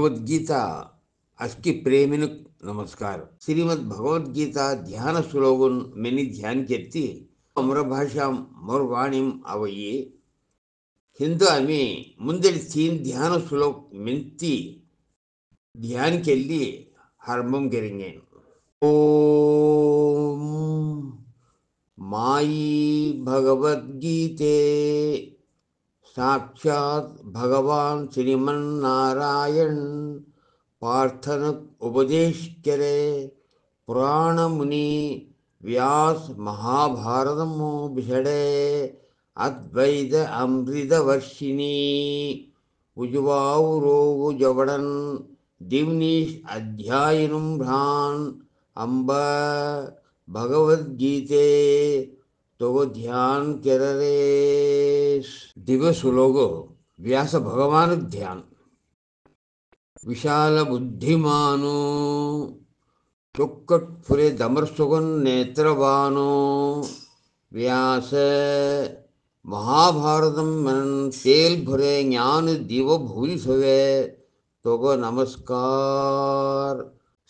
भगवद्गीता अस्की प्रेमिन नमस्कार. श्रीमद भगवद्गीता ध्यान श्लोगन मैंने ध्यान केती अमर भाषा मोर वाणीम अवये हिंदू आम्ही मुंदे तीन ध्यान श्लोक मिंती ध्यान के लिए आरंभ करेंगे. ओम माई भगवद्गीते साक्षात भगवान श्रीमन्नारायण पार्थन उपदेश करे पुराण मुनि व्यास महाभारतमो बिछड़े अद्वैत अमृत वर्षिणी उजवाऊ जवड़न दिवनीश अध्यायनुम भ्रान अंब भगवद्गीते तो ध्यान केररे दिवस लोगो व्यास भगवान ध्यान विशाल बुद्धिमानो चुक्कट फुरे दमरसुगन नेत्रवानो व्यास महाभारतम मन तेल भरे ज्ञान दिव भूल सवे तो नमस्कार.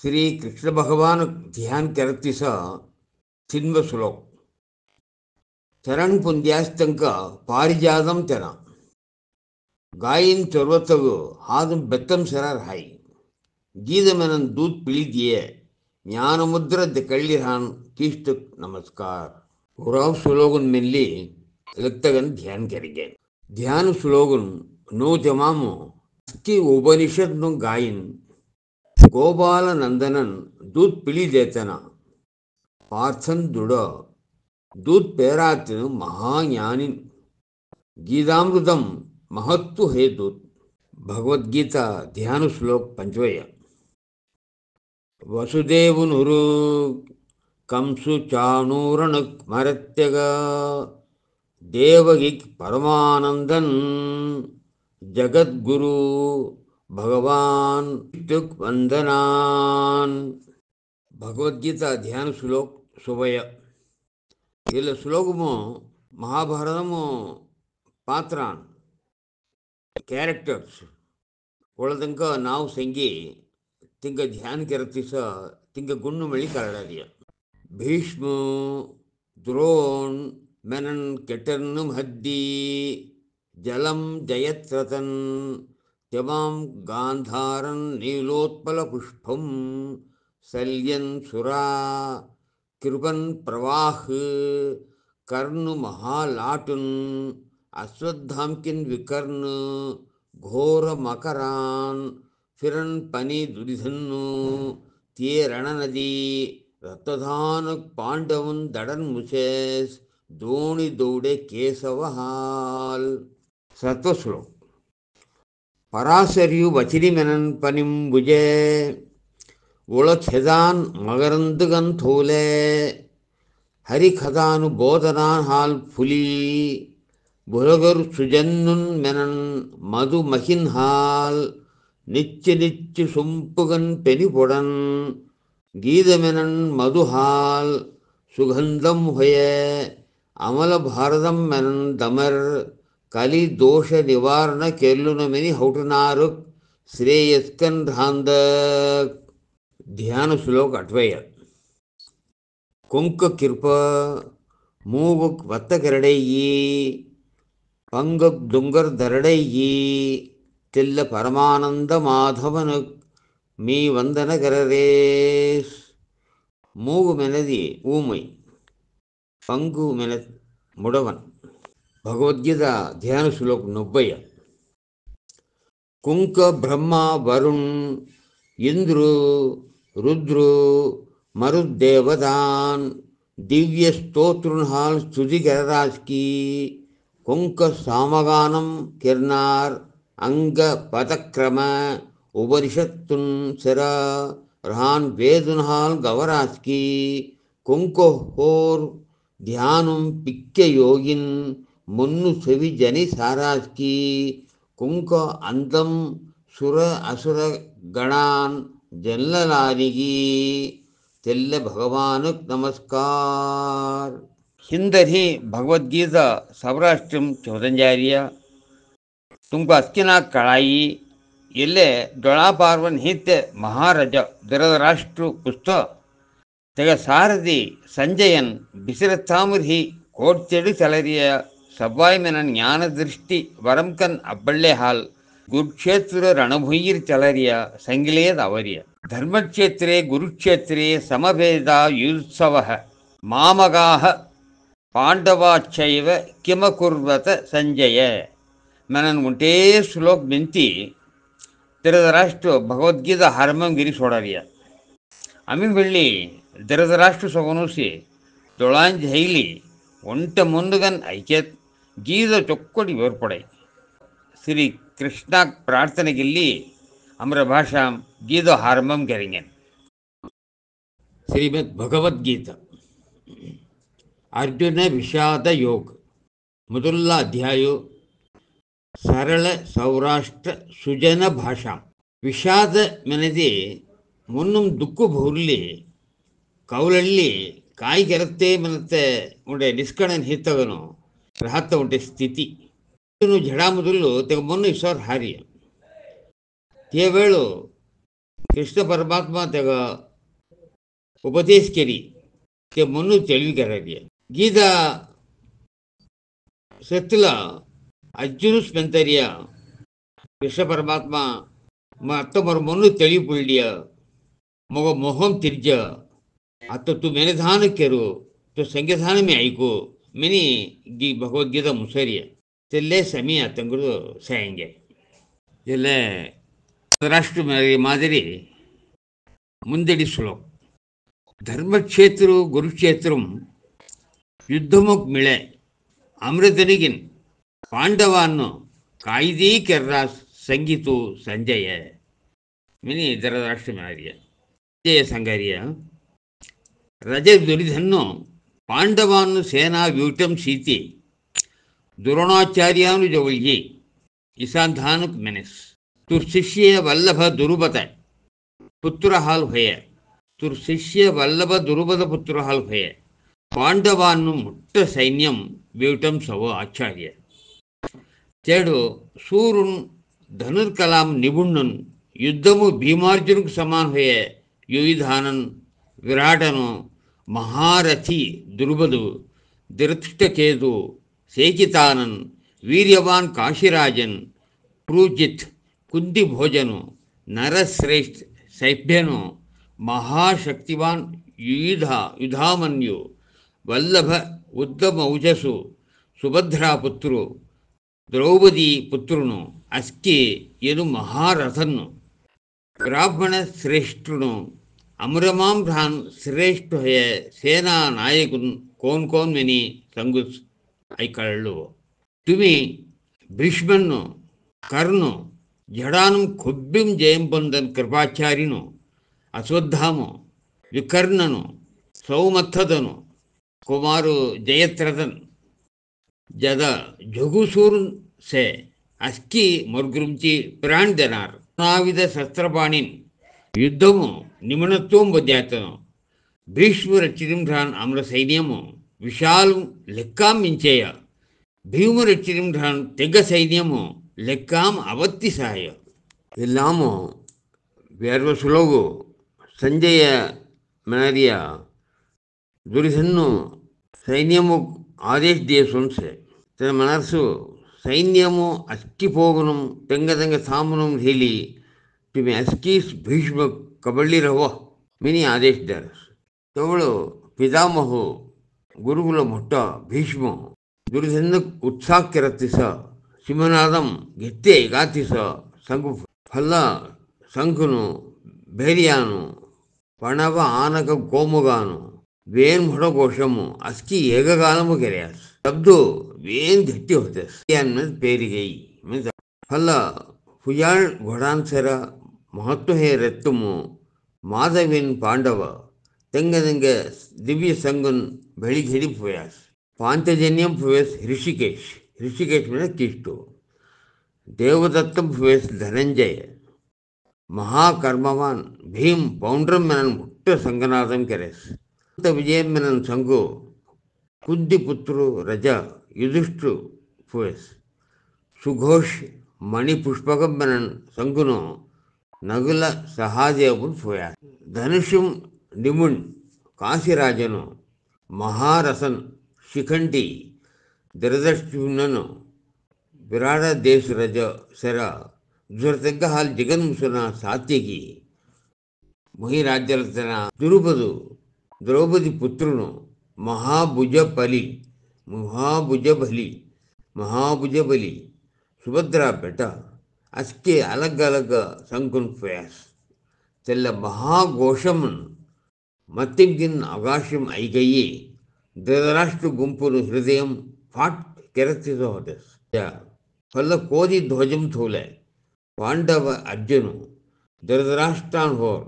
श्री कृष्ण भगवान ध्यान करती सा चिन्व श्लोक चरण पुंद्यास्तंक पारिजातम तेना गायन चौरवतगु हादम बेत्तम सरार हाई गीतमेनन दूध पिली दिए ज्ञानमुद्र कल्लिरान कीष्ट नमस्कार. उराव श्लोगन मिल्ली लगतगन ध्यान करेंगे. ध्यान श्लोगन नो जमामो की उपनिषद नु गायन गोपाल नंदनन दूध पिली देतना पार्थन दुड़ दूध पेरात महाज्ञानी गीतामृतम महत्व हे दूत. भगवद्गीता ध्यान श्लोक पंचवय वसुदेवनुरु कंसु चाणूरणक मरत्यग देवगिक परमानंदन जगद्गुरु भगवान तुक वंदनान. भगवद्गीता ध्यान श्लोक सुवय इल श्लोकमो महाभारतमो पात्रान ಕ್ಯಾರೆಕ್ಟರ್ಸ್ ಒಳದಂಗ ನಾವು ಸಂಗಿ ತಿಂಗ ಧ್ಯಾನ ಕೆರತಿಸ ತಿಂಗ ಗುಣ್ಣು ಮಳಿ ಕರಡರಿಯ ಭೀಷ್ಮ ದ್ರೋಣ್ ಮೆನನ್ ಕೆಟರ್ನು ಹದ್ದಿ ಜಲಂ ಜಯತ್ರತನ್ ತ್ಯಮಾಂ ಗಾಂಧಾರನ್ ನೀಲೋತ್ಪಲ ಪುಷ್ಪಂ ಸಲ್ಯನ್ ಸುರಾ ಕೃಪನ್ ಪ್ರವಾಹ ಕರ್ಣು ಮಹಾಲಾಟುನ್ अश्वत्थामकिन विकर्ण घोर मकरान फिरन पनी दुर्धनु ते रणनदी रक्तधान पांडवन दड़न मुसेस दोणी दौड़े केशवहाल. सत्वश्लोक पराशर्यु वचिनी मेनन पनिम बुजे उलछेदान मगरंदगन थोले हरिखदानु बोधनान हाल फुली बुरगर सुजन्नुन मेनन मधु महिन हाल निच्च निच्च सुंपुगन पेनिपुडन गीत मेनन मधु हाल सुगंधम होये अमल भारतम मेनन दमर कली दोष निवारण केल्लुन मेनि हौटनारु श्रेयस्कन रांद. ध्यान श्लोक अट्वय कुंक किर्प मूवुक वत्त करडेयी पंग दुंगर दरड़यी तिल्ल परमानंद माधवन मी वंदन कररेस. मूगु मेनदी ऊमै पंगु मेन मुडवन. भगवद्गीता ध्यान श्लोक नब्बय कुंक ब्रह्मा वरुण इंद्रु रुद्रु मरुदेवदान दिव्य स्तोत्रहाल स्तुति करराज की कुंक सामगानम किरनार अंग पदक्रम उपनिषत्तुन सरा रहान वेदुनहाल गवराज की कुंको होर ध्यानुम पिक्के योगिन मुन्नु सेवि जनि साराज की कुंक अंदम सुर असुर गणान जल्ललारिगी तेल्ल भगवान नमस्कार. हिंदरी भगवद्गीता सौराष्ट्रम चौदंजारिया तुमको अस्किना कड़ाई ಎಲ್ಲೆ ಡೊಳಾಪಾರ್ವನ್ ಹಿತ್ತೆ ಮಹಾರಾಜ ಧೃತರಾಷ್ಟ್ರ ಪುಸ್ತ ತೆಗ ಸಾರಥಿ ಸಂಜಯನ್ ಬಿಸಿರತ್ತಾಮುರ್ಹಿ ಕೋಡ್ತೆಡು ತಲರಿಯ ಸವ್ವಾಯ್ಮೆನ ಜ್ಞಾನದೃಷ್ಟಿ ವರಂಕನ್ ಅಬ್ಬಳ್ಳೆ ಹಾಲ್ ಗುರುಕ್ಷೇತ್ರ ರಣಭುಯಿರ್ ಚಲರಿಯ ಸಂಗಿಲೇದ ಅವರಿಯ ಧರ್ಮಕ್ಷೇತ್ರೇ ಗುರುಕ್ಷೇತ್ರೇ ಸಮಭೇದ ಯುತ್ಸವ ಮಾಮಗಾಹ ಪಾಂಡವಾಚೈವ ಕಿಮಕುರ್ವತ ಸಂಜಯ మనన్ ఉంటే శ్లోక్ మెంతి ధృతరాష్ట్ర భగవద్గీత హర్మం గిరి సోడారియ అమి వెళ్ళి ధృతరాష్ట్ర సొగనూసి దొళాంజ్ హైలి ఒంట ముందుగన్ ఐక్యత్ గీత చొక్కటి ఏర్పడాయి శ్రీ కృష్ణ ప్రార్థనగిల్లి అమర భాషాం గీత హార్మం కెరింగన్ శ్రీమద్ భగవద్గీత అర్జున విషాద యోగ్ ಮೊದಲ ಅಧ್ಯಾಯ ಸರಳ ಸೌರಾಷ್ಟ್ರ ಸುಜನ ಭಾಷಾ ವಿಷಾದ ಮೆನದಿ ಮುನ್ನಂ ದುಕ್ಕು ಬಹುರ್ಲಿ ಕೌಲಳ್ಳಿ ಕಾಯಿ ಕೆರತ್ತೆ ಮನತ್ತೆ ಉಂಡೆ ನಿಸ್ಕಣನ್ ಹಿತ್ತವನು ರಹತ್ತ ಉಂಟೆ ಸ್ಥಿತಿ ಜಡಾ ಮೊದಲು ತೆಗ ಮೊನ್ನು ಇಸೋರ್ ಹಾರಿಯ ते वेळो कृष्ण परमात्मा तेगा उपदेश केली ते म्हणून तेळवी करायली गीता सत्तला अर्जुनच म्हणतारिया कृष्ण परमात्मा मग आता मर म्हणून तेळी पडलिया मग मोहम तिर्ज आता तू मेनधान केरो तो संगीधान मी ऐको मिनी गी भगवद्गीता मुसरिया तेल्ले ಸಮಯ ತಂಗುದು ಸಾಯಂಗೆ ಎಲ್ಲೇ ರಾಷ್ಟ್ರ ಮಾದರಿ ಮುಂದಡಿ ಶ್ಲೋಕ ಧರ್ಮಕ್ಷೇತ್ರ ಗುರುಕ್ಷೇತ್ರಂ ಯುದ್ಧಮುಕ್ ಮಿಳೆ ಅಮೃತನಿಗಿನ್ ಪಾಂಡವನ್ನು ಕಾಯ್ದೇ ಕೆರ್ರ ಸಂಗೀತು ಸಂಜಯ ಮಿನಿ ಧೃತರಾಷ್ಟ್ರ ಮಾದರಿಯ ಸಂಜಯ ಸಂಗಾರಿಯ ರಜ ದುರಿಧನ್ನು ಪಾಂಡವನ್ನು ಸೇನಾ ವ್ಯೂಟಂ ಸೀತಿ द्रोणाचार्यानु जवळी ईशानधानुक मेनेस तुर शिष्य वल्लभ दुरुपद पुत्र हाल भय तुर शिष्य वल्लभ दुरुपद पुत्र हाल भय पांडवानु मुट्ट सैन्यम व्यूटम सव आचार्य चेडु सूरुन धनुर्कलाम निपुणन युद्धमु भीमार्जुनक समान भय युविधानन विराटनु महारथी दुर्बदु धृष्टकेतु ಸೇಕಿತಾನನ್ ವೀರ್ಯವಾನ್ ಕಾಶಿರಾಜನ್ ಪ್रूजित ಕುಂದಿ ಭೋಜನು ನರಶ್ರೇಷ್ಠ ಸೈಭ್ಯನು ಮಹಾಶಕ್ತಿವಾನ್ ಯುಧಾಮನ್ಯು ವಲ್ಲಭ ಉದ್ದಮ ಔಜಸು ಸುಭದ್ರಾಪುತ್ರು ದ್ರೌಪದಿ ಪುತ್ರುನು ಅಸ್ಕಿ ಎನು ಮಹಾರಥನ್ನು ಬ್ರಾಹ್ಮಣ ಶ್ರೇಷ್ಠನು ಅಮರಮಾಂ ಭ್ರಾನ್ ಶ್ರೇಷ್ಠ ಸೇನಾ ನಾಯಕನ್ ಕೋನ್ ಕೋನ್ ಮೆನಿ ಸಂಗುಸ್ ಐಕಳ್ಳು ತುಮಿ ಭೀಷ್ಮನ್ನು ಕರ್ನು ಜಡಾನು ಕೊಬ್ಬಿಂ ಜಯಂ ಬಂದನ್ ಕೃಪಾಚಾರ್ಯನು ಅಶ್ವತ್ಥಾಮು ವಿಕರ್ಣನು ಸೌಮಥದನು ಕುಮಾರು ಜಯತ್ರದನ್ ಜದ ಜಗುಸೂರ್ ಸೆ ಅಸ್ಕಿ ಮರ್ಗುರುಂಚಿ ಪ್ರಾಣ್ ದನಾರ್ ನಾವಿದ ಶಸ್ತ್ರಪಾಣಿನ್ ಯುದ್ಧಮು ನಿಮಣತ್ವಂ ಬದ್ಯಾತನು ಭೀಷ್ಮ ರಚಿರಿಂಧ್ರಾನ್ ಅಮರ ಸೈನ್ಯಮು విశాలం లెక్కాం మించేయ భీము రక్షించాన్ తెగ సైన్యము లెక్కాం అవత్తిసాయ ಎಲ್ಲಾಮು ಬೇರ್ವ ಸುಲೋಗು ಸಂಜಯ ಮನರಿಯ ದುರಿಸನ್ನು ಸೈನ್ಯಮು ಆದೇಶ ದಿಯ ಸೊನ್ಸೆ ತನ್ನ ಮನಸ್ಸು ಸೈನ್ಯಮು ಅಸ್ಕಿ ಪೋಗನು ತೆಂಗ ತೆಂಗ ಸಾಮನು ಹೇಳಿ ತುಮಿ ಅಸ್ಕೀಸ್ ಭೀಷ್ಮ ಕಬಳ್ಳಿ ರವ ಮಿನಿ ಆದೇಶ ದರಸ್ ತವಳು ಪಿತಾಮಹು ಗುರುಗುಲ ಮೊಟ್ಟ ಭೀಷ್ಮ ದುರ್ಧನ ಉತ್ಸಾಹಕ್ಕೆ ರತ್ತಿಸ ಸಿಂಹನಾದಂ ಗೆತ್ತೆ ಗಾತಿಸ ಸಂಗು ಫಲ್ಲ ಸಂಕುನು ಭೈರ್ಯಾನು ಪಣವ ಆನಕ ಕೋಮುಗಾನು ವೇನ್ ಮೊಡಗೋಷಮು ಅಸ್ಕಿ ಏಕಗಾಲಮು ಕೆರೆಯಾಸ್ ಶಬ್ದು ವೇನ್ ಗಟ್ಟಿ ಹೋತೆಸ್ ಅನ್ನೋದು ಪೇರಿಗೈ ಫಲ್ಲ ಹುಯಾಳ್ ಘೊಡಾನ್ಸರ ಮಹತ್ವ ಹೇ ರತ್ತುಮು ಮಾಧವಿನ್ ಪಾಂಡವ ತೆಂಗ ತೆಂಗ ದಿವ್ಯ ಸಂಗುನ್ ಬೆಳಿಗ್ಗೆ ಹಿಡಿ ಪ್ರಯಾಸ್ ಪಾಂಚಜನ್ಯಂ ಪ್ರವೇಶ್ ಋಷಿಕೇಶ್ ಋಷಿಕೇಶ್ ಮೇಲೆ ಕಿಷ್ಟು ದೇವದತ್ತಂ ಪ್ರವೇಶ್ ಧನಂಜಯ ಮಹಾಕರ್ಮವಾನ್ ಭೀಮ್ ಪೌಂಡ್ರಂ ಮೆನನ್ ಮುಟ್ಟ ಸಂಗನಾದಂ ಕೆರೆಸ್ ವಿಜಯಂ ಮೆನನ್ ಸಂಗು ಕುಂದಿ ಪುತ್ರು ರಜ ಯುಧಿಷ್ಠು ಪ್ರವೇಶ್ ಸುಘೋಷ್ మణి పుష్పకంబనన్ శంకును నగుల సహాదేవుని పోయారు. ధనుషుం నిముణ్ కాశీరాజను మహారసన్ శిఖండి దిరదర్శునను ವಿರಾಡ ದೇಶ ರಜ ಸೆರ ಜ್ವರತೆಗ್ಗ ಹಾಲ್ ಜಗನ್ಮುಸನ ಸಾತ್ಯಗಿ ಮಹಿರಾಜ್ಯರತನ ದುರುಬದು ದ್ರೌಪದಿ ಪುತ್ರನು ಮಹಾಭುಜಬಲಿ ಸುಭದ್ರಾ ಬೆಟ ಅಸ್ಕೆ ಅಲಗ್ ಅಲಗ್ ಸಂಕುನ್ ಪ್ರಯಾಸ್ ತೆಲ್ಲ ಮಹಾಘೋಷಮನ್ ಮತ್ತಿಗಿನ್ ಆಕಾಶಂ ಐಗಯ್ಯೆ ಧೃತರಾಷ್ಟ್ರ ಗುಂಪುನು ಹೃದಯಂ ಫಾಟ್ ಕೆರತಿದ ಹೋದಸ್ ಫಲ ಕೋದಿ ಧ್ವಜಂ ಥೂಲೆ ಪಾಂಡವ ಅರ್ಜುನು ಧೃತರಾಷ್ಟ್ರಾನ್ ಹೋರ್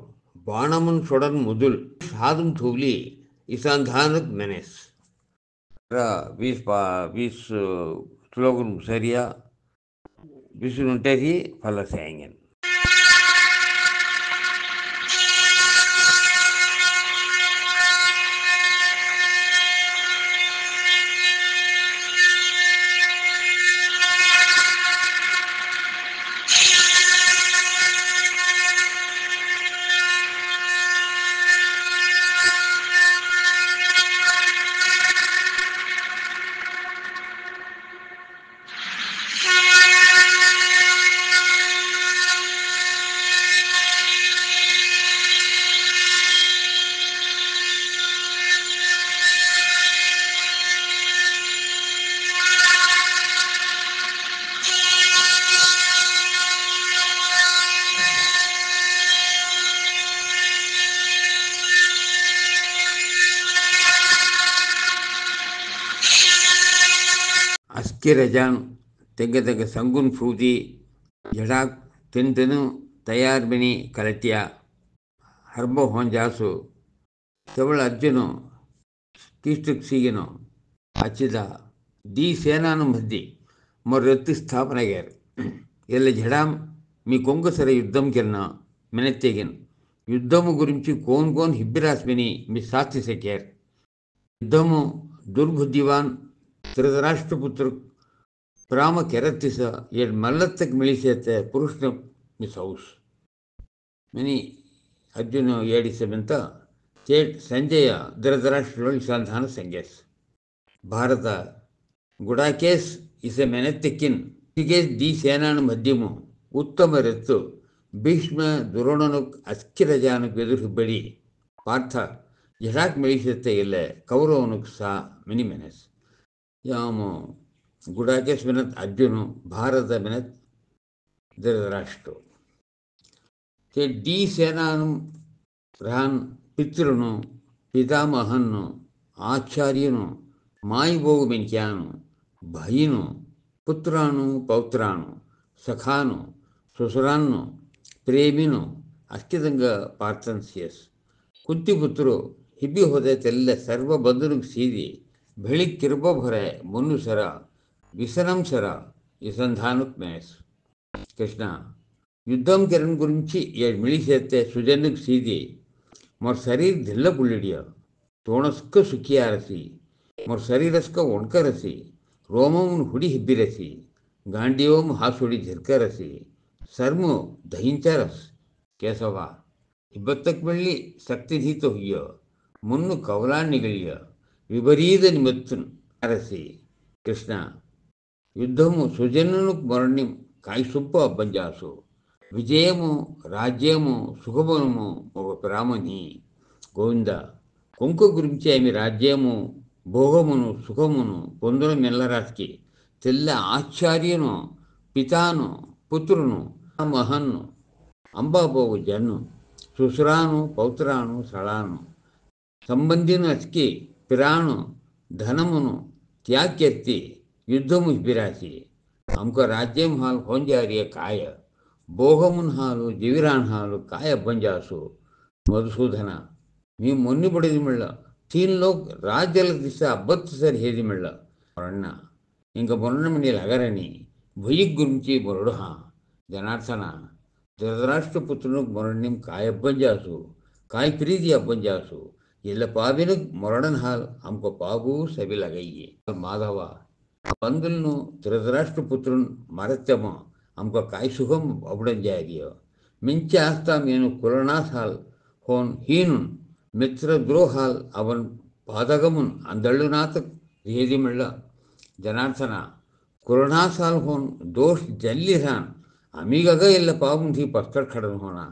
ಬಾಣಮನ್ ಸೊಡನ್ ಮುದುಲ್ ಸಾಧಂ ಥೂಲಿ ಇಸಾಂಧಾನಕ್ ಮೆನೆಸ್ वीस स्लोगन सरिया विष्णुंटेरी फल सेंगन ಅಸ್ಕಿ ರಜಾನ್ ತೆಗ್ಗ ತೆಗ್ಗ ಸಂಗುನ್ ಫೂದಿ ಜಡಾಕ್ ತಿಂತನು ತಯಾರ್ ಬಿನಿ ಕಲಟ್ಯ ಹರ್ಬ ಹೊಂಜಾಸು ತವಳ ಅರ್ಜುನು ಕಿಷ್ಟಕ್ ಸೀಗಿನು ಅಚ್ಚಿದ दी సేనాను మధ్య మరొత్తి స్థాపనయ్యారు ఎల్ల జడాం మీ కొంగసర యుద్ధం కిరణ మెనెత్తెగిన్ యుద్ధము గురించి కోన్ హిబ్బిరాస్మిని మీ సాక్షి సెక్కారు ಯುದ್ಧಮು ದುರ್ಬುದ್ಧಿವಾನ್ ಧೃತರಾಷ್ಟ್ರಪುತ್ರ ಪ್ರಾಮ ಕೆರತ್ತಿಸ ಎಡ್ ಮಲ್ಲತ್ತಕ್ಕೆ ಮಿಳಿಸತ್ತೆ ಪುರುಷನ ಮಿಸ್ ಹೌಸ್ ಮಿನಿ ಅರ್ಜುನ ಏಡಿಸಬಂತ ಚೇಟ್ ಸಂಜಯ ಧೃತರಾಷ್ಟ್ರೊಳಗೆ ಸಂಧಾನ ಸಂಗ್ಯಾಸ್ ಭಾರತ ಗುಡಾಕೇಸ್ ಇಸೆ ಮೆನೆತ್ತಿಕ್ಕಿನ್ ಹೀಗೇಸ್ ದಿ ಸೇನಾನ ಮಧ್ಯಮು ಉತ್ತಮ ರೆತ್ತು ಭೀಷ್ಮ ದುರೋಣನು ಅಸ್ಕಿರಜಾನಕ್ಕೆ ಎದುರುಬಡಿ ಪಾರ್ಥ ಜಡಾಕ್ ಮಿಳಿಸತ್ತೆ ಇಲ್ಲ ಕೌರವನಿಗೆ ಸಾ ಮಿನಿ ಮೆನೆಸ್ ಯಾಮು ಗುಡಾಕೇಶ್ ಮೆನತ್ ಅರ್ಜುನು ಭಾರತ ಮೆನತ್ ಧೃತರಾಷ್ಟ್ರ ಡಿ ಸೇನಾನು ರಾನ್ ಪಿತೃನು ಪಿತಾಮಹನ್ನು ಆಚಾರ್ಯನು ಮಾಯಿಬೋಗು ಮೆನ್ಕ್ಯಾನು ಭಯಿನು ಪುತ್ರಾನು ಪೌತ್ರಾನು ಸಖಾನು ಸುಸುರಾನ್ನು ಪ್ರೇಮಿನು ಅಷ್ಟಿದಂಗ ಪಾರ್ಥನ್ಸಿಯಸ್ ಕುಂತಿಪುತ್ರರು ಹಿಬ್ಬಿ ಹೋದೆ ತೆಲ್ಲ ಸರ್ವ ಬಂಧುನಿಗೆ ಸೀದಿ ಬೆಳಿಕ್ಕಿರ್ಬ ಹೊರೆ ಮುನ್ನು ಸರ విసనం సర ఇసంధానుక్ మేస్ కృష్ణ యుద్ధం కిరణ్ గురించి ఏడు మిళిసేస్తే సుజన్నుకు సీది మొర శరీర్ ధిల్ల పుಳ್ಳಿಡಿಯ ತೋಣಸ್ಕ ಸುಖಿಯಾರಸಿ ಮೊರ ಶರೀರಸ್ಕ ಒಣ್ಕರಸಿ ರೋಮವನ್ನು ಹುಡಿ ಹಿಬ್ಬಿರಸಿ ಗಾಂಡಿಯೋಮ್ ಹಾಸುಡಿ ಝಿರ್ಕರಸಿ ಸರ್ಮು ದಹಿಂಚರಸ್ ಕೇಶವ ಇಬ್ಬತ್ತಕ್ಕೆ ಬೆಳ್ಳಿ ಶಕ್ತಿಧೀತ ಹುಯ್ಯ ಮುನ್ನು ಕವಲಾನ್ನಿಗಳಿಯ ವಿಪರೀತ ನಿಮತ್ತನ್ ಅರಸಿ ಕೃಷ್ಣ యుద్ధము సుజనును మరణ్యం కాయసుబ్బ అబ్బంజాసు విజయము రాజ్యము సుఖమును ఒక ప్రామని గోవింద కొంక గురించి ఆమె రాజ్యము భోగమును సుఖమును పొందున మెల్లరాస్కి తెల్ల ఆచార్యను పితాను పుత్రును మహన్ను అంబాబోగు జన్ను ಸುಸುರಾನು ಪೌತ್ರಾನು ಸಳಾನು ಸಂಬಂಧಿನ ಅಸ್ಕಿ ಪಿರಾಣು ಧನಮುನು ತ್ಯಾಗ್ಯತ್ತಿ ಯುದ್ಧಮು ಹಿಬಿರಾಸಿ ಅಮ್ಕ ರಾಜ್ಯಂ ಹಾಲು ಹೊಂಜಾರಿಯ ಕಾಯ ಭೋಗಮುನ್ ಹಾಲು ಜಿವಿರಾನ್ ಹಾಲು ಕಾಯ ಬಂಜಾಸು ಮಧುಸೂದನ మీ మొన్ని పడేది మెళ్ళ తీన్లో రాజ్యాలకు దిశ అబ్బత్తు సరి హేది మెళ్ళ అన్న ఇంకా మొన్న అగరని భుయి గురించి మొరడు జనార్దన ధృతరాష్ట్రపుత్రును మొరణ్యం కాయబ్బంజాసు కాయ ప్రీతి అబ్బంజాసు ಇಲ್ಲ ಪಾವಿನ ಮೊರಡನ್ ಹಾಲ್ ಅಮ್ಕೊ ಪಾಬೂ ಸಬಿಲಗಯ್ಯೆ ಮಾಧವ ಬಂದಲ್ನು ಧೃತರಾಷ್ಟ್ರಪುತ್ರನ್ ಮರತ್ಯಮ आमकां कांय सुखम अवडन जाय दियो मिंचे आसता मेनु कुलनास हाल होन हीन मित्रद्रोहाल अवन पादगमुन अंदळुनाथ रेदी म्हणला जनार्दना कुलनास हाल होन दोष जल्ली रान अमीगग इल्ल पावुंधी पस्तर खडन होना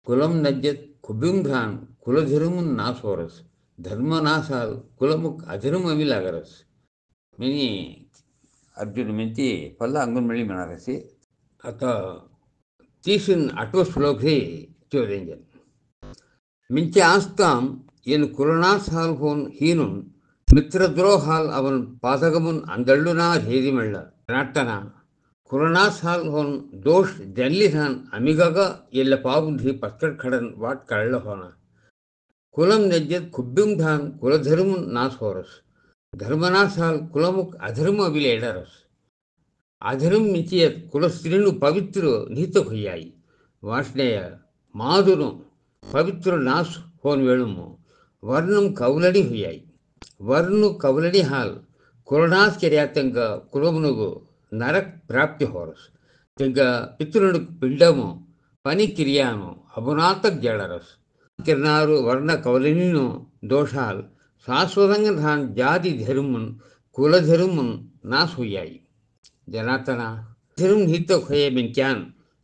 कुलम नज्जत खुबिम रान कुलधर्मुन नासोरस धर्म नासाल कुलमुक अधर्म अमी लागरस मिनी अर्जुन मिंती पल्ला अंगणमळी म्हणारसी आता 38 श्लोक हे चोदेंजन मिंचे आस्ताम एन कुलनास हाल होन हीनुन मित्रद्रोहाल अवन पादगमुन अंदळुना हेदी म्हणला नाटना कुलनास हाल होन दोष जल्लिहान अमिगग एल्ल पावुंधी पस्तर खडन वाट कळलं होना कुलम नज्जत खुब्बिम ढान कुलधर्मुन नास होरस धर्मनास हाल कुलमुक अधर्म अभिलेडरस अधर्म मिचियत कुलस्त्रीनु पवित्र नीत हुयाई वाष्णेय माधुनु पवित्र नास होन वेळुमो वर्णम कवलडी हुयाई वर्णु कवलडी हाल कुलनास केर्या तेंग कुलमुनुगु नरक प्राप्ति होरस तेंग पितृनु पिंडमो पनि किरियानो अबुनातक जडरस किरनारु वर्ण कवलनीनु दोषाल शाश्वतंग धान जाति धर्मुन कुलधर्मुन नास हुयाई जनार्दना धर्म हित खोये मिंक्यान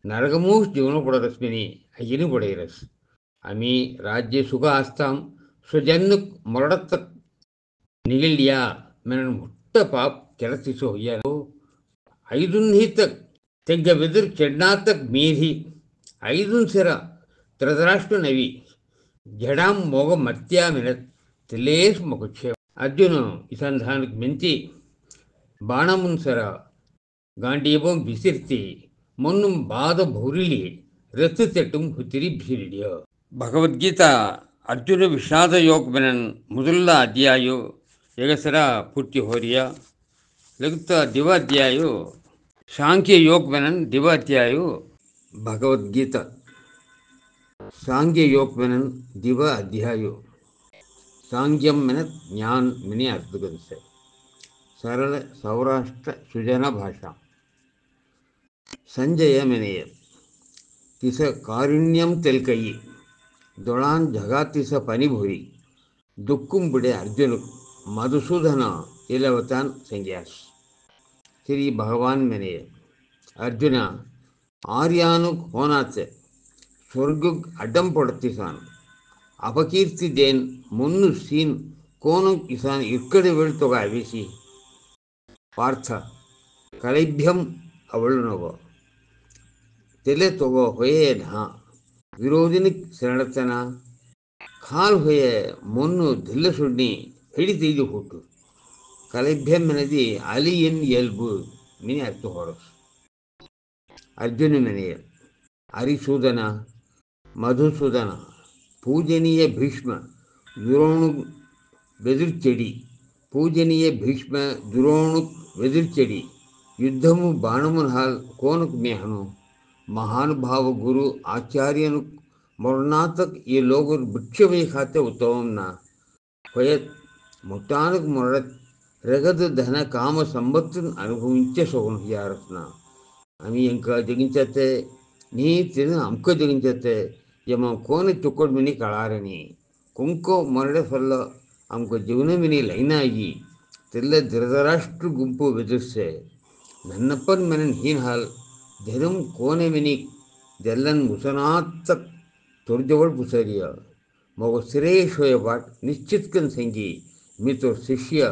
नरगमूस जीवन पडरस्मिनी अयिनु पडेरस आम्ही राज्य सुख आस्ताम स्वजन्नुक मरडत्तक निगिल्डिया मेनन मुट्ट पाप ಕೆಲಸಿಸೋ ಹೋಯ್ಯಾರು ಐದುನ್ ಹಿತಕ್ ತೆಗ್ಗ ಬೆದರ್ ಚೆಡ್ನಾತಕ್ ಮೀರಿ ಐದುನ್ ಸೆರ ತ್ರದರಾಷ್ಟ್ರ ನವಿ ಜಡಾಂ ಮೋಗ ಮತ್ಯಾ ಮಿನತ್ ತಿಲೇಸ್ ಮೊಗಕ್ಷೆ ಅರ್ಜುನ ಇಸಂಧಾನಕ್ ಮಿಂತಿ ಬಾಣಮುನ್ ಸರ ಗಾಂಡೀಬಂ ಬಿಸಿರ್ತಿ ಮೊನ್ನುಂ ಬಾದ ಭೌರಿಲಿ ರತ್ತು ತೆಟ್ಟುಂ ಹುತಿರಿ ಭಿರಿಡಿಯ ಭಗವದ್ಗೀತಾ ಅರ್ಜುನ ವಿಷಾದ ಯೋಗ ಬೆನನ್ ಮೊದಲ ಅಧ್ಯಾಯ ಎಗಸರ ಪೂರ್ತಿ ಹೋರಿಯ ಲಗುತ್ತ ದಿವಾಧ್ಯಾಯ ಸಾಂಖ್ಯ ಯೋಗ ಬೆನನ್ ದಿವಾಧ್ಯಾಯ ಭಗವದ್ಗೀತಾ सांख्य योग मेनन दिवा अध्याय सांख्यम मेनत ज्ञान मिनी अर्थ से सरल सौराष्ट्र सुजन भाषा संजय मेनेय तिस कारुण्यम तेलकई दोळान जगा तिस पनिभुरी दुःखुम बुडे अर्जुन मधुसूदन इलवतान संज्ञास श्री भगवान मेनेय अर्जुन आर्यानु होनाचे स्वर्ग अड्डम पड़तीसान अपकीर्ति देन मुन्नु सीन कोनु किसान इक्कड़े वेळ्तोग अवेसी पार्थ कलैभ्यम अवळुनोगो तेले तोगो होये ना विरोधिनि शरणतನ खाल होये मुन्नु दिल्ल सुड्नी हिडी तीजु हुट्टु कलैभ्यम मेनदी अलियन एल्बु मिनि अर्थ होरस अर्जुन मेनेय हरिसूदन मधुसूदन पूजनीय भीष्म द्रोणु बेदुर्चेडी पूजनीय भीष्म द्रोणु बेदुर्चेडी युद्धमु बाणमुन हाल कोनक मेहनु महानुभाव गुरु आचार्यनु मोरनातक ये लोगुर भिक्षवे खाते उत्तमम ना होयत मुट्टानक मोरत रगद धन काम संपत्तुन अनुभविंचे सोगन यारसना आम्ही इंका जगिंचते नी तिन अमक जगिंचते यम कोन चुक्कोड मिनी कळारनी कुंको मरडे फल्ल हमको जीवन मिनी लैनागी तिल्ले धृतराष्ट्र गुंपु बेदुर्से नन्नप्पन मेनन हीन हाल धर्म कोने मिनी जल्लन मुसनातक तोरजवळ पुसरिया मगो श्रेष्ठ होय बाट निश्चितकन संगी मी तो शिष्य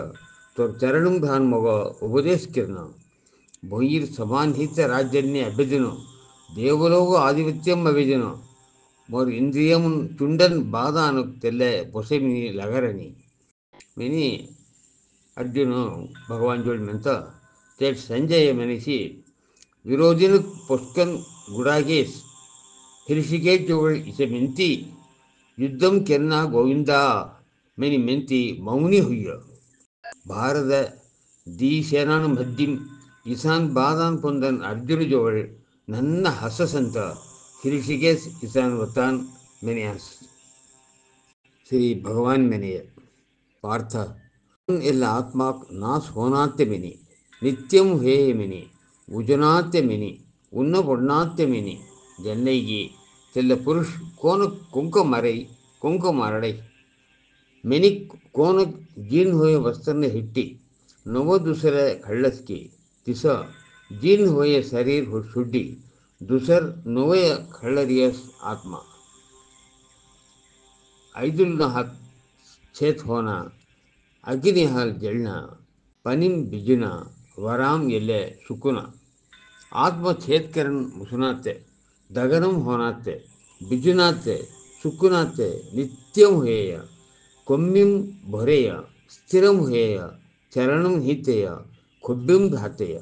तोर चरणुं धान मगो उपदेश किरना भोईर समान हित राज्यन्य अभिजनो देवलोग आधिपत्यम अभिजनो मोर इंद्रियमुन चुंडन बाधानु तेल्ले पोसेमिनी लगरनी मिनी अर्जुन भगवान जोड़ मेंत तेट संजय मनिषि विरोधिन पुष्कन गुड़ागेस हिऋषिकेश जोड़ इसे मिंती युद्धम केन्ना गोविंदा मेनी मिंती मौनी हुई भारत दी सेनान मध्यम ईशान बाधान पुंदन अर्जुन जोड़ नन्न हससंत ऋषिकेश किसान वतान मेनियास श्री भगवान मेनेय पार्थ ಎಲ್ಲ ಆತ್ಮಾಕ್ ನಾಸ್ ಹೋನಾತೆ ಮಿನಿ ನಿತ್ಯಂ ಹೇ ಮಿನಿ ಉಜನಾತೆ ಮಿನಿ ఉన్న பொண்ணாத்தமினி ஜென்னைகி தெல்ல புருஷ் கோன ಕುಂಕುಮರಡೈ ಮೆನಿ ಕೋನ ಜೀನ್ ಹೋಯ ವಸ್ತ್ರನ ಹಿಟ್ಟಿ ನವ दुसऱ्या खळ्ळसकी तिस जीन होय शरीर सुड्डी दुसर नवय खळ्ळरियस आत्मा ऐदुलना हात छेत होना अग्नि हाल जळना पनिम बिजुना वराम एल्ले सुकुना आत्म छेदकरण मुसुनाते दगनम होनाते बिजुनाते सुकुनाते नित्यम हुएय ಕೊಮ್ಮಿಂ ಭೊರೆಯ ಸ್ಥಿರಂ ಹೇಯ ಚರಣಂ ಹಿತೆಯ ಖುಬ್ಬಿಂ ಘಾತೆಯ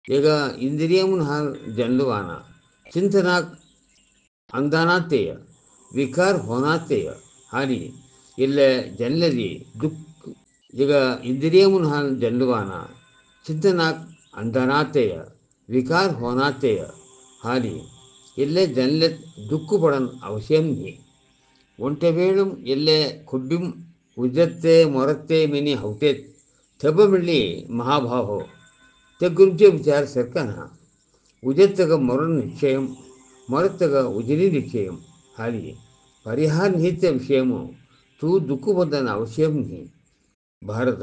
ಈಗ ಇಂದ್ರಿಯಮುನ್ ಹಾಲ್ ಜನ್ಲುವಾನ ಚಿಂತನಾಕ್ ಅಂದಾನಾತೆಯ ವಿಕಾರ ಹೋನಾತೆಯ ಹಾನಿ ಇಲ್ಲ ಜನ್ಲದಿ ದುಃಖ ಈಗ ಇಂದ್ರಿಯಮುನ್ ಹಾಲ್ ಜನ್ಲುವಾನ ಚಿಂತನಾಕ್ ಅಂದಾನಾತೆಯ ವಿಕಾರ ಹೋನಾತೆಯ ಹಾನಿ ಇಲ್ಲೇ ಜನ್ಲೆ ದುಃಖ ಪಡನ್ ಅವಶ್ಯಂ ಹಿ ಒಂಟೆವೇಳುಂ ಎಲ್ಲೆ ಖುಬ್ಬಿಂ ಉಜತ್ತೆ ಮೊರತ್ತೆ ಮಿನಿ ಹೌಟೆ ಥಬಮಿಳ್ಳಿ ಮಹಾಭಾವೋ ते गुरुचे विचार सरकाना उजतग मरण निश्चयम मरतग उजनी निश्चयम हाली परिहार निहित विषयमो तू दुःख बंधन आवश्यम नहीं भारत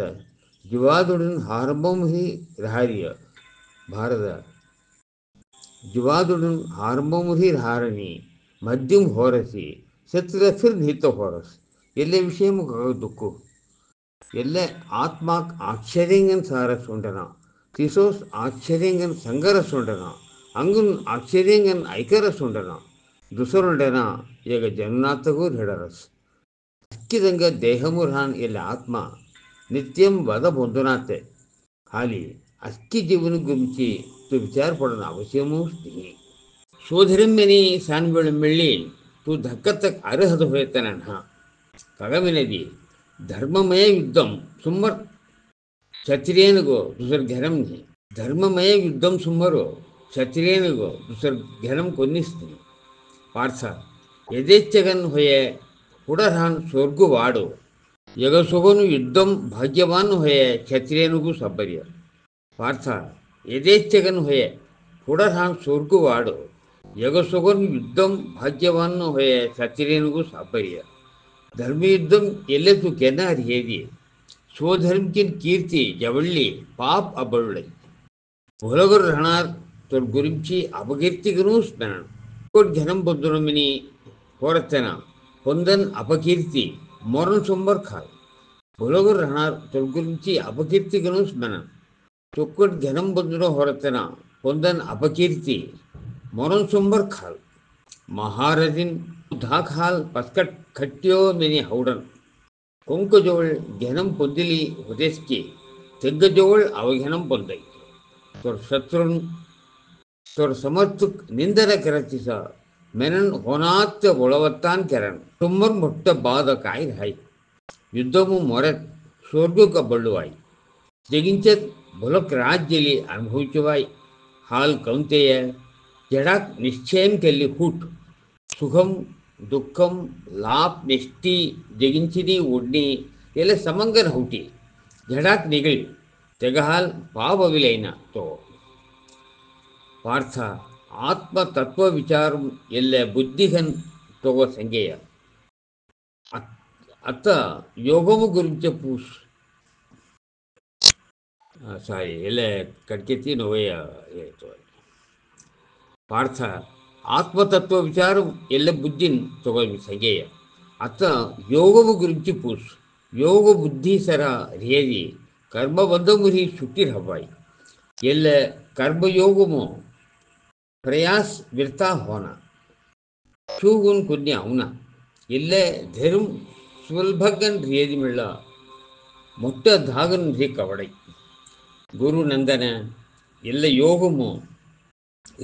जुवादुडन हारंबम ही रहारिय भारत जुवादुडन हारंबम ही रहारणी मध्यम होरसी सत्र फिर निहित होरस ಎಲ್ಲೇ ವಿಷಯ ದುಃಖು ಎಲ್ಲ ಆತ್ಮಾಕ್ ಆಶ್ಚರ್ಯಂಗನ್ ಸಾರಸ್ ಉಂಟನ ತಿಸೋಸ್ ಆಶ್ಚರ್ಯಂಗನ್ ಸಂಗರಸ್ ಉಂಟನ ಅಂಗುನ್ ಆಶ್ಚರ್ಯಂಗನ್ ಐಕರಸ್ ಉಂಟನ ದುಸರುಂಟನ ಈಗ ಜಗನ್ನಾಥಗೂ ಹಿಡರಸ್ ಅಕ್ಕಿದಂಗ ದೇಹಮು ರಾನ್ ಎಲ್ಲ ಆತ್ಮ నిత్యం వద పొందునాతే ఖాళీ అక్కి జీవుని గురించి తు విచారపడన అవశ్యము नहीं సోదరిమ్మెని సాన్బెళ్ళి तू धक्कतक अरहद होयतन कगमिनदी धर्ममय युद्धम सुम्मर क्षत्रियनिगो दुसर घरम नहीं धर्ममय युद्धम सुम्मरो क्षत्रियनिगो दुसर घरम कोन्निस्ती पार्थ यथेच्छगन होये पुडरान स्वर्गु वाडो यगसोगनु युद्धम भाग्यवान होये क्षत्रियनिगु सब्बर्य पार्थ यथेच्छगन होये पुडरान स्वर्गु वाडो यगसोगन युद्धम भाग्यवान होये क्षत्रियनिगु सब्बर्य धर्म युद्धम एल्ले तू केनार हेदी स्वधर्म की कीर्ति जवल्ली पाप अबळ्ळै ಹೊಲಗರು ರಣಾರ್ ತೋರ್ ಗುరించి ಅಪಕೀರ್ತಿಗನೂ ಸ್ಮರಣ ಕೋಟ್ ಘನಂ ಬೊದ್ದುನಮಿನಿ ಹೊರತನ ಹೊಂದನ್ ಅಪಕೀರ್ತಿ ಮೊರನ್ ಸೊಂಬರ್ ಖಾಲ್ ಹೊಲಗರು ರಣಾರ್ ತೋರ್ ಗುరించి ಅಪಕೀರ್ತಿಗನೂ ಸ್ಮರಣ ಚೊಕ್ಕೋಟ್ ಘನಂ ಬೊದ್ದುನ ಹೊರತನ ಹೊಂದನ್ ಅಪಕೀರ್ತಿ ಮೊರನ್ ಸೊಂಬರ್ ಖಾಲ್ ಮಹಾರಜಿನ್ धाक हाल पस्कट खट्यो मिनी हौडन ಕೊಂಕ ಜೋಳ್ ಘನಂ ಪೊಂದಿಲಿ ಹೊದೆಸ್ಕಿ ತೆಗ್ಗ ಜೋಳ್ ಅವ ಘನಂ ಪೊಂದೈ तोर शत्रुन तोर समर्थक निंदर करचिसा मेनन होनात बोळवत्तान करन तुमर मोट्ट बाद काय राई युद्धमु मोरत स्वर्ग का बळ्ळुवाई जगिंचत भलक राज्यली अनुभविचवाई हाल कौंतेय जडाक निश्चयम केली फूट सुखम दुःखम लाभ निष्ठी जगिंचिनी ओढणी ಎಲ್ಲ ಸಮಂಗನ ಹುಟ್ಟಿ ಜಡಾಕ್ ನಿಗಳಿ ತೆಗಹಾಲ್ ಪಾವವಿಲೈನ ತೋ ಪಾರ್ಥ ಆತ್ಮ ತತ್ವ ವಿಚಾರ ಎಲ್ಲ ಬುದ್ಧಿಗನ್ ತಗೋ ಸಂಗೆಯ ಅತ್ತ ಯೋಗವು ಗುరించి ಪೂಸ್ ಸಾರಿ ಎಲ್ಲ ಕಡ್ಕೆತ್ತಿ ನೋವೆಯ ಪಾರ್ಥ ఆత్మతత్వ విచారం ఎల్ల బుద్ధిని తొగ సంగేయ అత యోగము గురించి పూస్ యోగ బుద్ధి సర రేది కర్మబంధమురి సుట్టిర్ హవాయి ఎల్ల కర్మయోగము ప్రయాస్ విర్తా హోనా చూగున్ కొన్ని అవునా ఎల్ల ధర్మ స్వల్భగన్ రేది మిళ్ళ మొట్ట ధాగన్ రీ కవడై గురు నందన ఎల్ల యోగము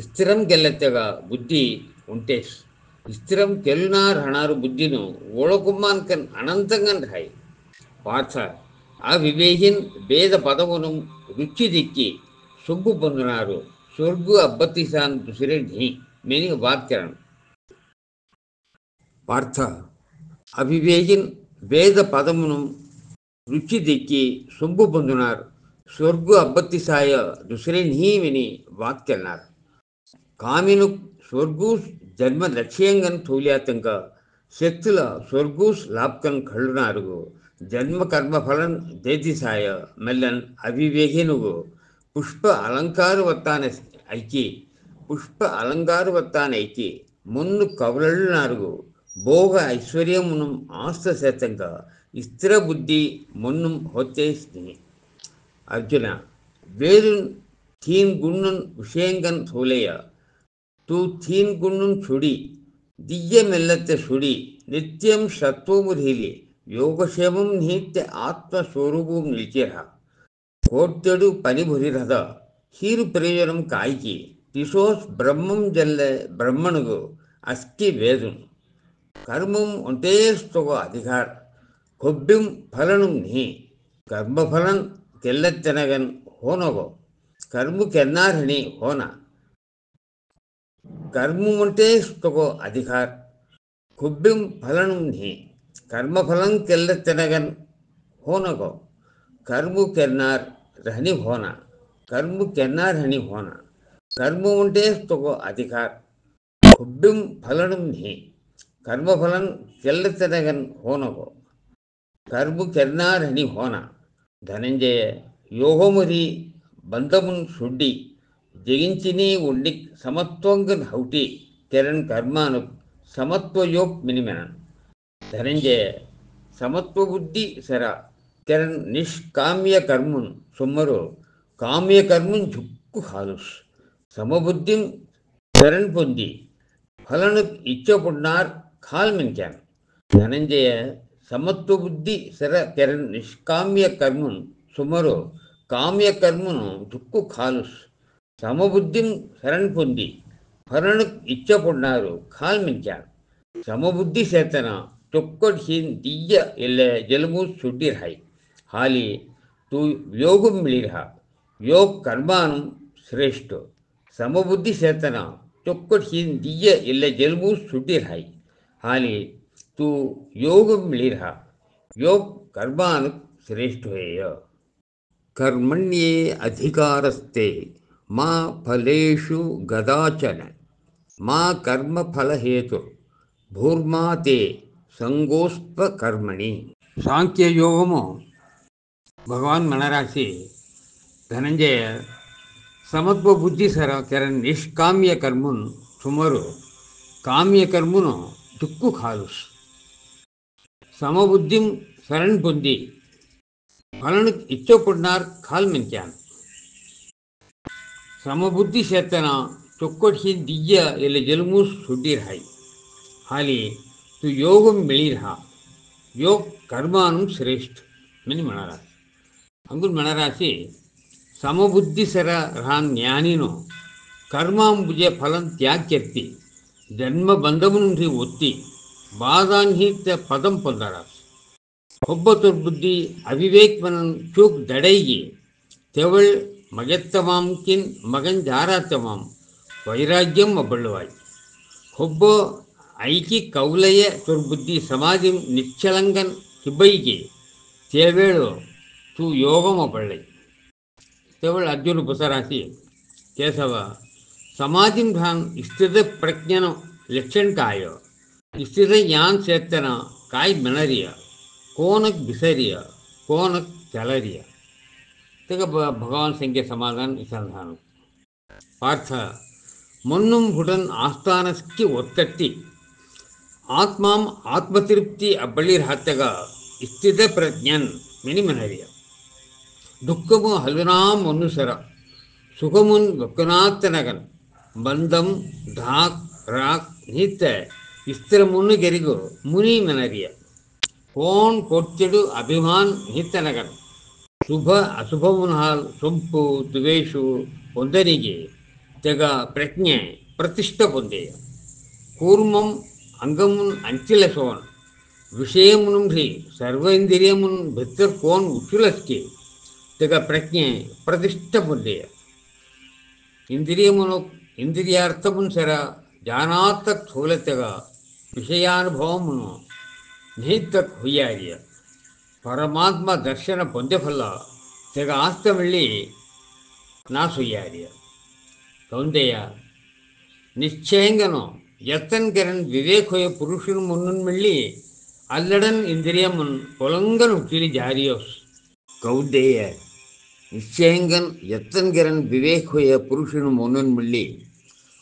ಸ್ಥಿರಂ ಗೆಲ್ಲತ್ತೆಗ ಬುದ್ಧಿ ಉಂಟೇಶ್ ಸ್ಥಿರಂ ಕೆಲ್ನಾರ್ ಹಣಾರು ಬುದ್ಧಿನು ಒಳಕುಮ್ಮಾನ್ಕನ್ ಅನಂತಂಗನ್ ರಾಯ್ ಪಾರ್ಥ ಆ ವಿವೇಹಿನ್ ಭೇದ ಪದವನು ರುಚಿ ದಿಕ್ಕಿ ಸುಗ್ಗು ಬಂದನಾರು ಸ್ವರ್ಗು ಅಬ್ಬತ್ತಿಸಾನ್ ದುಸಿರೆ ಢೀ ಮೇನಿ ವಾಕ್ಯರಣ ಪಾರ್ಥ ಅವಿವೇಹಿನ್ ಭೇದ ಪದವನು ರುಚಿ ದಿಕ್ಕಿ ಸುಗ್ಗು ಬಂದನಾರು ಸ್ವರ್ಗು ಅಬ್ಬತ್ತಿಸಾಯ ದುಸಿರೆ ಢೀ ಮೇನಿ ವಾಕ್ಯನಾರ್ కామిను స్వర్గూస్ జన్మ లక్ష్యంగన్ తూల్యాతంక శక్తుల స్వర్గూస్ లాప్కన్ కళ్ళునారుగు జన్మ కర్మఫలನ್ ದೇತಿಸಾಯ ಮೆಲ್ಲನ್ ಅವಿವೇಹಿನುಗು ಪುಷ್ಪ ಅಲಂಕಾರವತ್ತಾನ ಐಕಿ ಮುನ್ನು ಕವಲಳ್ಳುನಾರುಗು ಭೋಗ ಐಶ್ವರ್ಯమును ಆಸ್ತ ಸೇತಂಗ ಸ್ಥಿರ ಬುದ್ಧಿ ಮುನ್ನುಂ ಹೊತ್ತೇಸ್ತಿನಿ ಅರ್ಜುನ వేరున్ తీన్ గుణ్ణున్ విషయంగన్ తోలేయ తూ తీన్ గుణ్ణున్ చుడి దియ్య మెల్లತ್ತೆ సుడి నిత్యం సత్వముధిలి ಯೋಗಕ್ಷೇಮಂ ನಿತ್ಯ ಆತ್ಮಸ್ವರೂಪಂ ನಿಲ್ಚಿರ ಕೋಟ್ಯಡು ಪನಿಭುರಿರದ ಹೀರು ಪ್ರಯೋಜನಂ ಕಾಯ್ಕಿ ತಿಸೋಸ್ ಬ್ರಹ್ಮಂ ಜಲ್ಲೆ ಬ್ರಹ್ಮಣುಗು ಅಸ್ಕಿ ವೇದುನ್ ಕರ್ಮಂ ಒಂಟೇಸ್ತಗೋ ಅಧಿಕಾರ ಕೊಬ್ಬಿಂ ಫಲನುಂ ನಿ ಕರ್ಮಫಲನ್ ಕೆಲ್ಲತ್ತನಗನ್ ಹೋನಗೋ ಕರ್ಮು ಕೆನ್ನಾರ್ಹಣಿ ಹೋನ ಕರ್ಮು ಒಂಟೇಸ್ತಗೋ ಅಧಿಕಾರ ಕೊಬ್ಬಿಂ ಫಲನುಂ ನಿ ಕರ್ಮಫಲಂ ಕೆಲ್ಲತ್ತನಗನ್ ಹೋನಗೋ ಕರ್ಮು ಕೆನ್ನಾರ್ ರಹನಿ ಹೋನ ಕರ್ಮು ಕೆನ್ನಾರ್ ಹಣಿ ಹೋನ ಕರ್ಮ ಒಂಟೇಸ್ತಗೋ ಅಧಿಕಾರ ಕೊಬ್ಬಿಂ ಫಲನುಂ ನಿ ಕರ್ಮಫಲಂ ಕೆಲ್ಲತ್ತನಗನ್ ಹೋನಗೋ కర్ము కెర్నారని హోన ధనంజయ యోగమురి బంధమున్ సుడ్డి జగించిని ఉండి సమత్వంగన్ హౌటి తెరన్ కర్మాను సమత్వయోగ్ మినిమెనన్ ధనంజయ సమత్వ బుద్ధి సర తెరన్ నిష్కామ్య కర్మున్ సుమ్మరు కామ్య కర్మున్ జుక్కు హాలుస్ సమబుద్ధిం తెరన్ పొంది ఫలను ఇచ్చపున్నార్ ఖాల్మిన్క్యాన్ ధనంజయ సమత్వ బుద్ధి సర కెరన్ నిష్కామ్య కర్మున్ సుమరు కామ్య కర్మును దుక్కు ఖాలుస్ సమబుద్ధిం శరణ్ పొంది ఫలను ఇచ్చపున్నారు ఖాల్మించారు సమబుద్ధి చేతన ತೊಕ್ಕೊಡ್ಹಿನ್ ದಿಯ್ಯ ಎಲ್ಲ ಜಲಮು ಸುಡ್ಡಿರ್ಹಾಯ್ ಹಾಲಿ ತೂ ಯೋಗಂ ಮಿಳಿರ್ಹ ಯೋಗ್ ಕರ್ಮಾನು ಶ್ರೇಷ್ಠ ಸಮಬುದ್ಧಿ ಸೇತನ ತೊಕ್ಕೊಡ್ಹಿನ್ ದಿಯ್ಯ ಎಲ್ಲ ಜಲಮು ಸುಡ್ಡಿರ್ಹಾಯ್ ಹಾಲಿ तू योगम मिलिरहा योग कर्मानु श्रेष्ठ हेय कर्मण्ये अधिकारस्ते मा फलेषु गदाचन मा कर्म फल हेतु भूर्मा ते संगोस्प कर्मणि सांख्य योगमु भगवान मनराशि धनंजय समत्व बुद्धि सर ಕೆರನ್ ನಿಷ್ಕಾಮ್ಯ ಕರ್ಮುನ್ ಸುಮರು ಕಾಮ್ಯ ಕರ್ಮುನು ದುಕ್ಕು ಖಾಲುಸ್ సమబుద్ధిం శరణ్ పొంది ఫలను ఇచ్చపడినార్ ఖాల్మిన్క్యాన్ సమబుద్ధి చేతన చొక్కొడ్హి దియ్య ఎల్ల జలుమూస్ సుడ్డిర్హాయ్ ಹಾಲಿ ತು ಯೋಗಂ ಮಿಳಿರ್ಹ ಯೋಗ್ ಕರ್ಮಾನು ಶ್ರೇಷ್ಠ ಮಿನಿ ಮಣರಾಶಿ ಅಂಗುಲ್ ಮಣರಾಶಿ ಸಮಬುದ್ಧಿ ಸರ ರಹಾನ್ ಜ್ಞಾನಿನು ಕರ್ಮಾಂಬುಜೆ ಫಲಂ ತ್ಯಾಗ್ಯರ್ತಿ ಜನ್ಮ ಬಂಧమునుండి ಒತ್ತಿ ಬಾದಾನ್ಹಿತ ಪದಂ ಪೊಂದರಾಸ್ ಒಬ್ಬ ದುರ್ಬುದ್ಧಿ ಅವಿವೇಕ್ವನನ್ ಚೂಕ್ ದಡೈಗಿ ತೆವಳ್ ಮಗೆತ್ತಮಾಂಕಿನ್ ಮಗನ್ ಜಾರಾತ್ತಮಾಂ ವೈರಾಗ್ಯಂ ಒಬ್ಬಳುವಾಯ್ ಒಬ್ಬ ಐಕಿ ಕೌಲಯ ದುರ್ಬುದ್ಧಿ ಸಮಾಧಿಂ ನಿಚ್ಚಲಂಗನ್ ಕಿಬ್ಬೈಗಿ ತೇವೇಳು ತೂ ಯೋಗಂ ಒಬ್ಬಳ್ಳೈ ತೆವಳ್ ಅರ್ಜುನ ಬಸರಾಸಿ ಕೇಶವ ಸಮಾಧಿಂ ಢಾನ್ ಸ್ಥಿತ ಪ್ರಜ್ಞನ ಲಕ್ಷಣ ಕಾಯೋ स्थिर ज्ञान चेतन काय मिनरिय कोनक बिसरिय कोनक चलरिय तेग भगवान संख्य समाधान संधान पार्थ मुन्नुम हुडन आस्थानस्की ಒತ್ತಟ್ಟಿ ಆತ್ಮಾಂ ಆತ್ಮತೃಪ್ತಿ ಅಬ್ಬಳಿರ್ ಹತ್ತಗ ಸ್ಥಿತ ಪ್ರಜ್ಞನ್ ಮಿನಿಮನರಿಯ ದುಃಖಮು ಹಲ್ವನಾಂ ಮನುಸರ ಸುಖಮುನ್ ದುಃಖನಾತ್ತನಗನ್ ಬಂಧಂ ಧಾಕ್ ರಾಕ್ ನಿತ್ಯ ಇಸ್ತ್ರ ಮುನ್ನುಗೆರಿಗು ಮುನಿ ಮೆನರಿಯ ಕೋನ್ ಕೊಚ್ಚಡು ಅಭಿಮಾನ್ ಹಿತ್ತನಗನ್ ಶುಭ ಅಶುಭಮುನ್ಹಾಲ್ ಸೊಂಪು ದ್ವೇಷು ಒಂದರಿಗೆ ತೆಗ ಪ್ರಜ್ಞೆ ಪ್ರತಿಷ್ಠ ಪೊಂದೆಯ ಕೂರ್ಮಂ ಅಂಗಮುನ್ ಅಂಚಿಲಸೋನ್ ವಿಷಯಮುನುಂಢಿ ಸರ್ವೇಂದ್ರಿಯಮುನ್ ಭಿತ್ತರ್ ಕೋನ್ ಉಚ್ಚುಲಸ್ಕೆ ತೆಗ ಪ್ರಜ್ಞೆ ಪ್ರತಿಷ್ಠ ಪೊಂದೆಯ ಇಂದ್ರಿಯಮುನು ಇಂದ್ರಿಯಾರ್ಥಮುನ್ ಸರ ಜಾನಾತ್ತಕ್ ಥೋಲತೆಗ ವಿಷಯಾನುಭವమును ನಿಹಿತ್ತಕ್ ಹುಯ್ಯಾರಿಯ ಪರಮಾತ್ಮ ದರ್ಶನ ಪೊಂದೆಫಲ್ಲ ತೆಗ ಆಸ್ತಮಿಳ್ಳಿ ನಾ ಸುಯ್ಯಾರಿಯ ಕೌಂದೆಯ நிச்சயங்கனோ எத்தன் கரன் விவேகோய புருஷன் முன்னுன் மெள்ளி அல்லடன் இந்திரியமுன் புலங்கன் உக்கிலி ஜாரியோஸ் கௌதேய நிச்சயங்கன் எத்தன்கரன் விவேகோய புருஷன் முன்னுன் மெள்ளி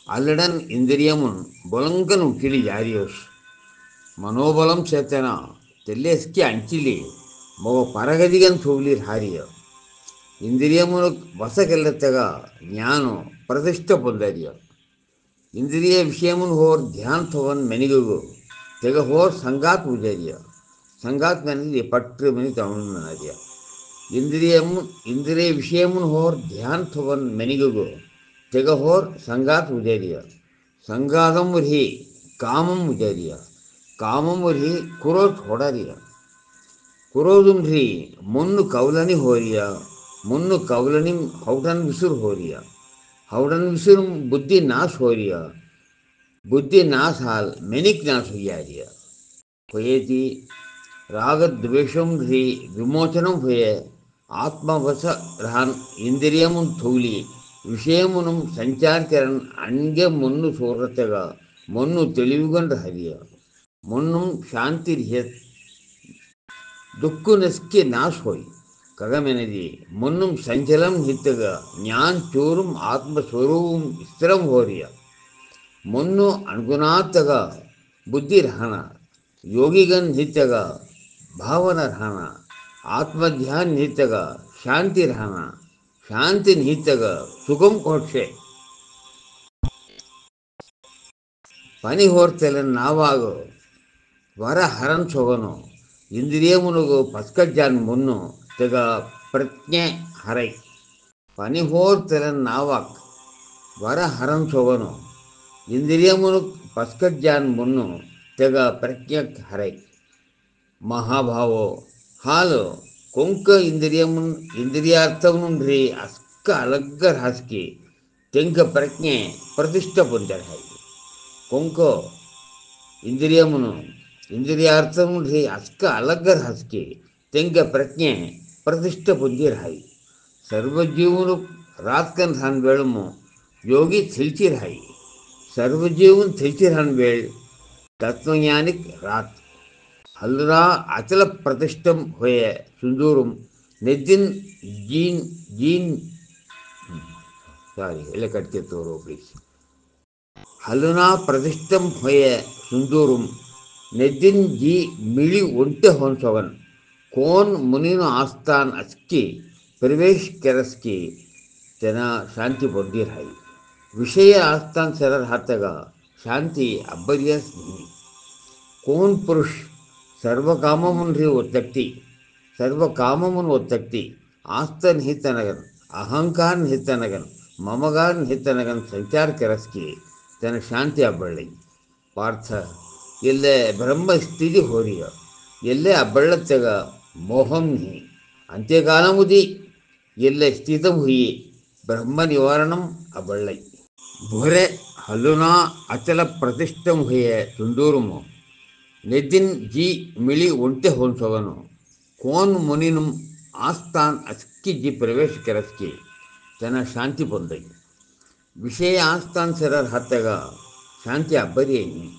அல்லடன் ఇంద్రియమున్ బొలంగను ఉకిలి జారియోస్ మనోబలం చేతన తెల్లేస్కి అంచిలి మొగ పరగదిగన్ తోలిರ್ ಹಾರಿಯ ಇಂದ್ರಿಯమును ವಸಗೆಲ್ಲತೆಗ ಜ್ಞಾನ ಪ್ರತಿಷ್ಠ పొందರಿಯ ಇಂದ್ರಿಯ ವಿಷಯముನ್ ಹೋರ್ ಧ್ಯಾನ ಥವನ್ ಮೆನಿಗು ತೆಗ ಹೋರ್ ಸಂಗಾತ್ ಉಜರಿಯ ಸಂಗಾತ್ ಮೆನಿದಿ ಪಟ್ರು ಮೆನಿ ತವನ್ ಮೆನರಿಯ ಇಂದ್ರಿಯ ವಿಷಯముನ್ ಹೋರ್ ಧ್ಯಾನ ಥವನ್ ಮೆನಿಗು ತೆಗ ಹೋರ್ ಸಂಗಾತ್ ಉಜರಿಯ ಸಂಗಾದಂ ಉರ್ಹಿ ಕಾಮಂ ಉಜರಿಯ ಕಾಮಂ ಉರ್ಹಿ ಕ್ರೋಧ ಹೊಡರಿಯ ಕ್ರೋಧಂ ರಿ ಮುನ್ನು ಕೌಲನಿ ಹೋರಿಯ ಮುನ್ನು ಕೌಲನಿ ಹೌಡನ್ ವಿಸುರು ಹೋರಿಯ ಹೌಡನ್ ವಿಸುರು ಬುದ್ಧಿ ನಾಶ ಹೋರಿಯ ಬುದ್ಧಿ ನಾಶ ಹಾಲ್ ಮೆನಿಕ್ ನಾಶ ಹುಯ್ಯಾರಿಯ ಹೊಯೇತಿ ರಾಗದ್ವೇಷಂ ರಿ ವಿಮೋಚನಂ ಹುಯೆ ಆತ್ಮವಶ ರಹನ್ ಇಂದ್ರಿಯಮುನ್ ಥೌಲಿ ವಿಷಯమును సంచారకరణ అణ్గే మొన్ను సూరతగా మొన్ను తెలివిగొండ హరియ మొన్ను శాంతి దుఃఖు నెస్కి నాశ హోయ్ కగమెనది మొన్ను సంచలం హిత్తగా జ్ఞాన్ చోరుం ఆత్మస్వరూపం స్థిరం హోరియ మొన్ను అనుగుణాత్తగా బుద్ధి రహన ಯೋಗಿಗನ್ ಹಿತ್ತಗ ಭಾವನ ರಹನ ಆತ್ಮಧ್ಯಾನ್ ಹಿತ್ತಗ ಶಾಂತಿ ರಹನ ಶಾಂತಿ ಹಿತ್ತಗ ಸುಖಂ ಕೊಡ್ಸೆ పని హోర్తెలను నావాగు వర హరన్ సొగను ఇంద్రియమునుగు పస్కజ్జాన్ మున్ను తెగ ప్రజ్ఞೆ హరై పని హోర్తెలను నావాక్ వర హరన్ సొగను ఇంద్రియమును పస్కజ్జాన్ మున్ను తెగ ప్రజ్ఞ హరై మహాభావో ಹಾಲು ಕೊಂಕ ಇಂದ್ರಿಯಾರ್ಥವನ್ರಿ ಅಸ್ಕ ಅಲಗ್ಗರ್ ಹಾಸ್ಕಿ ತೆಂಕ ಪ್ರಜ್ಞೆ ಪ್ರತಿಷ್ಠ పొందారు ಹಾಯಿ ಕೊಂಕ ಇಂದ್ರಿಯಾರ್ಥವನ್ರಿ ಅಸ್ಕ ಅಲಗ್ಗರ್ ಹಾಸ್ಕಿ ತೆಂಕ ಪ್ರಜ್ಞೆ ಪ್ರತಿಷ್ಠ పొందిರ ಹಾಯಿ ಸರ್ವಜೀವನು ರಾತ್ಕನ್ ಹಾನ್ ಬೇಳಮು ಯೋಗಿ ತಿಳಿಸಿರ ಹಾಯಿ ಸರ್ವಜೀವನ್ ತಿಳಿಸಿರ ಹಾನ್ ಬೇಳ್ ತತ್ವಜ್ಞಾನಿಕ್ ರಾತ್ ಹಲ್ರಾ ಅಚಲ ಪ್ರತಿಷ್ಠಂ ಹೊಯ ಸುಂದೂರುಂ ನೆದ್ದಿನ್ ಜೀನ್ ಸಾರಿ ಎಲ್ಲ ಕಟ್ಕೆ ತೋರೋ ಪ್ಲೀಸ್ ಹಲುನಾ ಪ್ರತಿಷ್ಠಂ ಹೊಯ ಸುಂದೂರುಂ ನೆದ್ದಿನ್ ಜಿ ಮಿಳಿ ಒಂಟೆ ಹೊನ್ಸವನ್ ಕೋನ್ ಮುನಿನು ಆಸ್ಥಾನ್ ಅಸ್ಕಿ ಪ್ರವೇಶ್ ಕೆರಸ್ಕಿ ತೆನ ಶಾಂತಿ ಬೊದ್ದಿರ್ ಹಾಯಿ ವಿಷಯ ಆಸ್ಥಾನ್ ಸರರ್ ಹಾತಗ ಶಾಂತಿ ಅಬ್ಬರಿಯಸ್ ಧಿನಿ ಕೋನ್ ಪುರುಷ್ ಸರ್ವಕಾಮమున్ ಒತ್ತಕ್ತಿ ಆಸ್ತನ್ ಹಿತ್ತನಗನ್ ಅಹಂಕಾರನ್ ಹಿತ್ತನಗನ್ ಮಮಗಾರನ್ ಹಿತ್ತನಗನ್ ಸಂಚಾರ ಕೆರಸ್ಕಿ ತನ್ನ ಶಾಂತಿ ಅಬ್ಬಳ್ಳಿ ಪಾರ್ಥ ಎಲ್ಲೇ ಬ್ರಹ್ಮ ಸ್ಥಿತಿ ಹೋರಿಯ ಎಲ್ಲೇ ಅಬ್ಬಳ್ಳತ್ತೆಗ ಮೋಹಂ ಹಿ ಅಂತ್ಯಕಾಲಮುದಿ ಎಲ್ಲೇ ಸ್ಥಿತಂ ಹುಯಿ ಬ್ರಹ್ಮ ನಿವಾರಣಂ ಅಬ್ಬಳ್ಳೈ ಭೊರೆ ಹಲುನಾ ಅಚಲ ಪ್ರತಿಷ್ಠಂ ಹುಯೆ ಸುಂದೂರುಮು ನೆದ್ದಿನ್ ಜಿ ಮಿಳಿ ಒಂಟೆ ಹೊನ್ಸವನು ಕೋನ್ ಮುನಿನು ಆಸ್ಥಾನ್ ಅಸ್ಕಿ ಜಿ ಪ್ರವೇಶ ಕೆರಸ್ಕಿ ತನ್ನ ಶಾಂತಿ పొందೈ ವಿಷಯ ಆಸ್ಥಾನ್ ಸರರ್ ಹತ್ತಗ ಶಾಂತಿ ಅಬ್ಬರಿಯೇನಿ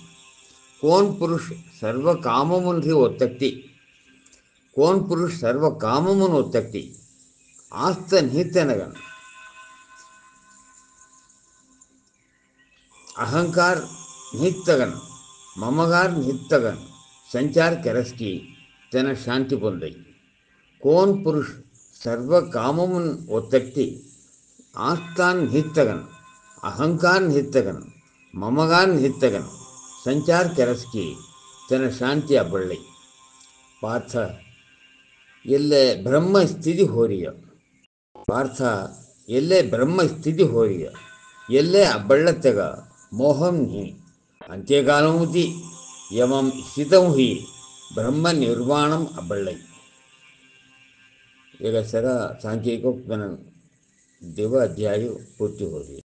ಕೋನ್ ಪುರುಷ್ ಸರ್ವಕಾಮముನ್ರಿ ಒತ್ತಕ್ತಿ ಆಸ್ತನ್ ಹಿತ್ತನಗನ್ ಅಹಂಕಾರ ನಿತ್ತಗನ್ మమగార్ నిత్తగన్ సంచార్ కెరస్కి తన శాంతి పొందై కోన్ పురుష్ సర్వకామమున్ ఒత్తక్తి ఆస్థాన్ నిత్తగన్ అహంకార్ నిత్తగన్ మమగార్ నిత్తగన్ సంచార్ కెరస్కి తన శాంತಿ ಅಬ್ಬಳ್ಳೈ ಪಾರ್ಥ ಎಲ್ಲೇ ಬ್ರಹ್ಮ ಸ್ಥಿತಿ ಹೋರಿಯ ಎಲ್ಲೇ ಅಬ್ಬಳ್ಳತ್ತೆಗ ಮೋಹಂ ಹಿ ಅಂತ್ಯಕಾಲಮುದಿ ಯಮಂ ಸ್ಥಿತಂ ಹಿ ಬ್ರಹ್ಮ ನಿರ್ವಾಣಂ ಅಬ್ಬಳ್ಳೈ ಈಗ ಸರ ಸಾಂಖ್ಯಿಕ ದೇವ ಅಧ್ಯಾಯ ಪೂರ್ತಿ ಹೋರಿ